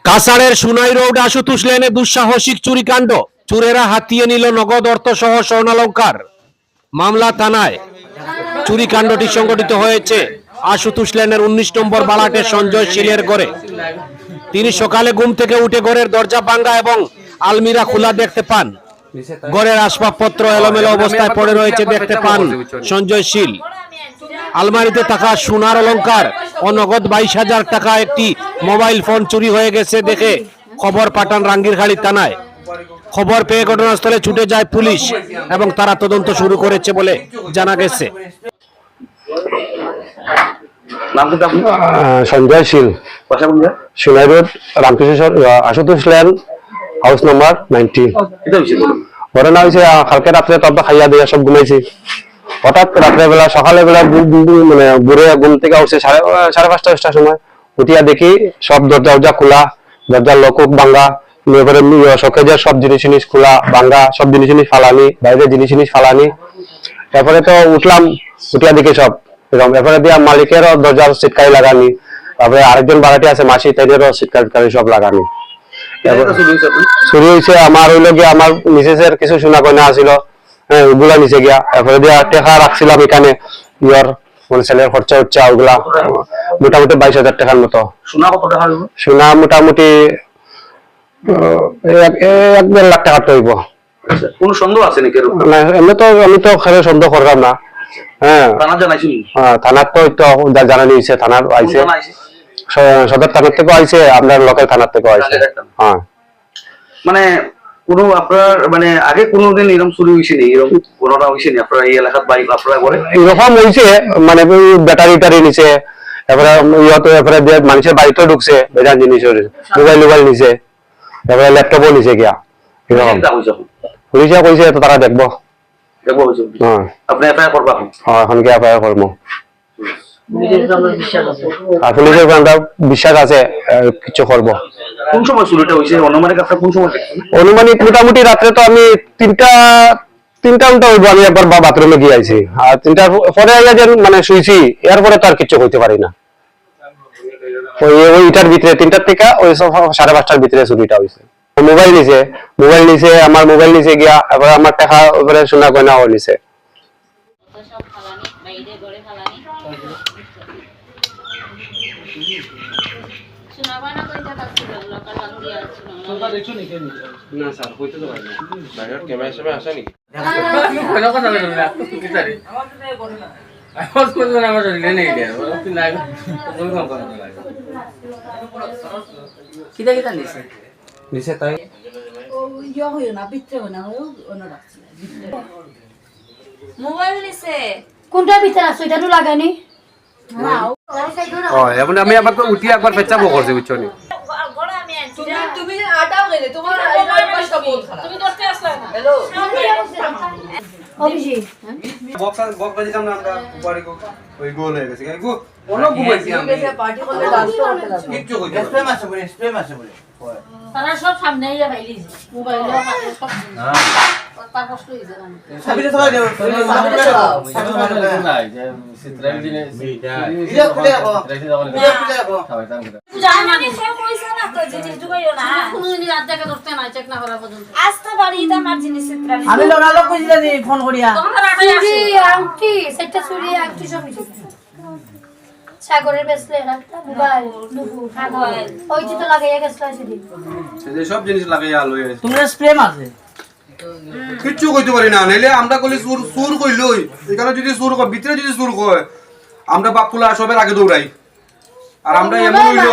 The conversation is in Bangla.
কাছাড়ের সুনাই রোড আশুতোষ লেনে দুঃসাহসিক চুরিকাণ্ড, চোরেরা হাতিয়ে নিল নগদ অর্থ সহ স্বর্ণালংকার। মামলা থানায়। চুরিকাণ্ডটি সংঘটিত হয়েছে আশুতোষ লেনের 19 নম্বর বালাটের সঞ্জয় শীলের ঘরে। তিনি সকালে ঘুম থেকে উঠে ঘরের দরজা ভাঙা এবং আলমিরা খোলা দেখতে পান। ঘরের আসবাবপত্র এলোমেলো অবস্থায় পড়ে রয়েছে দেখতে পান সঞ্জয় শীল। আলমারিতে থাকা সোনার অলংকার ও নগদ 22,000 টাকা, একটি মোবাইল ফোন চুরি হয়ে গেছে দেখে খবর পাঠান রাঙ্গিরখালী থানায়। খবর পেয়ে ঘটনাস্থলে ছুটে যায় পুলিশ এবং তারা তদন্ত শুরু করেছে বলে জানা গেছে। Sanjay Sheel, Sonai Road, Ramakrishna Ashutosh Lane, house number 19। ঘটনা হয়েছে কালকে রাত্রে তবে খাইয়া দিয়া সব ঘুমাইছি। হঠাৎ রাত্রে বেলা সকালে বেলা মানে ঘুরে ঘুম থেকে উঠছে সাড়ে 5টার সময়। উঠিয়া দেখি সব দরজা খোলা, দরজার লক ভাঙ্গা, শোকেজের সব জিনিস খোলা ভাঙ্গা, সব জিনিস ফালানি, বাইরের জিনিস ফালানি। এরপরে তো উঠলাম, উঠিয়া দেখি সব এরকম। এরপরে দিয়া মালিকের দরজার সিটকারি লাগানি, তারপরে আরেকজন ভাড়াটি আছে মাসি, তাইদেরও সিটকারি সব লাগানি। চুরি হয়েছে আমার হইল গিয়া আমার মিসেসের কিছু সোনা গয়না আছিল, হ্যাঁ, ওগুলা নিচে গিয়া। এরপরে দিয়া টেকা রাখছিলাম এখানে, ইয়ার মানে ছেলের খরচা হচ্ছে ওগুলা মোটামুটি 22,000 টাকার মতো। সোনা মোটামুটি 1-1.5 লাখ টাকা তো হইব। কোন সন্দেহ আছে নাকি? এমনি তো আমি তো খালি সন্দেহ করলাম না। হ্যাঁ, থানার তো জানানি হয়েছে, থানার আইছে, সদর থানার থেকেও আইছে, আপনার লোকাল থানার থেকেও আইছে। হ্যাঁ, মানে কোনো আপনার মানে আগে কোনোদিন এরকম চুরি হয়েছে নি? এরকম ঘটনা হয়েছে নি আপনার এই এলাকার বাইক আপনারা করে? এরকম হয়েছে, মানে ব্যাটারি নিচে, এরপরে এরপরে মানুষের বাড়িতে ঢুকছে, বেজান জিনিস মোবাইল নিচে, এরপরে ল্যাপটপও নিচে গিয়া। এরকম পুলিশে কইছে তো তারা দেখবো। আপনি এফআইআর করবা? হ্যাঁ, এখন কি এফআইআর করবো। আর পুলিশের বিশ্বাস আছে কিছু করবো। কোন সময় চুরিটা হয়েছে অনুমানিক আপনার কোন সময়? অনুমানিক মোটামুটি রাত্রে তো আমি তিনটা হইব, আমি একবার বাথরুমে গিয়ে আইছি। আর 3টার পরে আইয়া যেন মানে শুইছি, এরপরে তো আর কিছু হইতে পারি না। ওইটার ভিতরে 3টার থেকে ওই 5:30টার ভিতরে চুরিটা হয়েছে। মোবাইল নিছে আমার মোবাইল নিচে গিয়া, এবার আমার টাকা ওপরে সোনা গয়নাও নিছে। না স্যার, হইতে তো পারে না। বাইরের ক্যামেরা সামনে আসা নাকি? নিচে তাই মোবাইল নিছে কোনটা ভিতরে আছে এটা তো লাগানি। এখন আমি আবার তো উঠি একবার পেঁচাবো করছি, বুঝছো নি? তুমি আটাও গেলে তোমার তুমি করতে আসলে না। হ্যালো অভিজিৎ, বক্স বাজিলাম না আমরা, উপরে ওই গোল হয়ে গেছে। গো কোন ঘুমাইছি আমি, পার্টি করলে ডান্স করতে লাগবে। কিচ্ছু হইছে না। স্প্রে মারছে বলে তারা সব সামনে আইয়া ভাইলি মোবাইল হাতে সব তা কষ্ট হইছে না। সাবিরে সবাই দেও, সাবিরে চালাও। নাই যে চিত্রাল দিনে ইয়া খুলে রাখো, ইয়া খুলে রাখো। জামানি সব কইছে না তো জিনিস ঢুকাইও না। কোনো দিন রাত জায়গা ধরতে না, চেক না করা পর্যন্ত। আস্তে বাড়ি দা মার জিনিস চিত্রাল। আমি লোক কইছিলা নি ফোন করিয়া। তোমরা রাতে আসি আংটি সেটা চুরি আংটি সব কিছু সাগরের বেসলে রাখতা মোবাইল নুপুর মোবাইল ওই যে তো লাগাইয়া গেছলা সেদিন। সেই সব জিনিস লাগাইয়া লই আইছে। তোমরা স্প্রে মারছে? কিচ্ছু কইতে পারি না, নাইলে আমরা কইলে সুর কইলই। এখানে যদি সুর কয়, ভিতরে যদি সুর কয়, আমরা বাপ পোলা সবের আগে দৌড়াই। আর আমরা এমন হইলো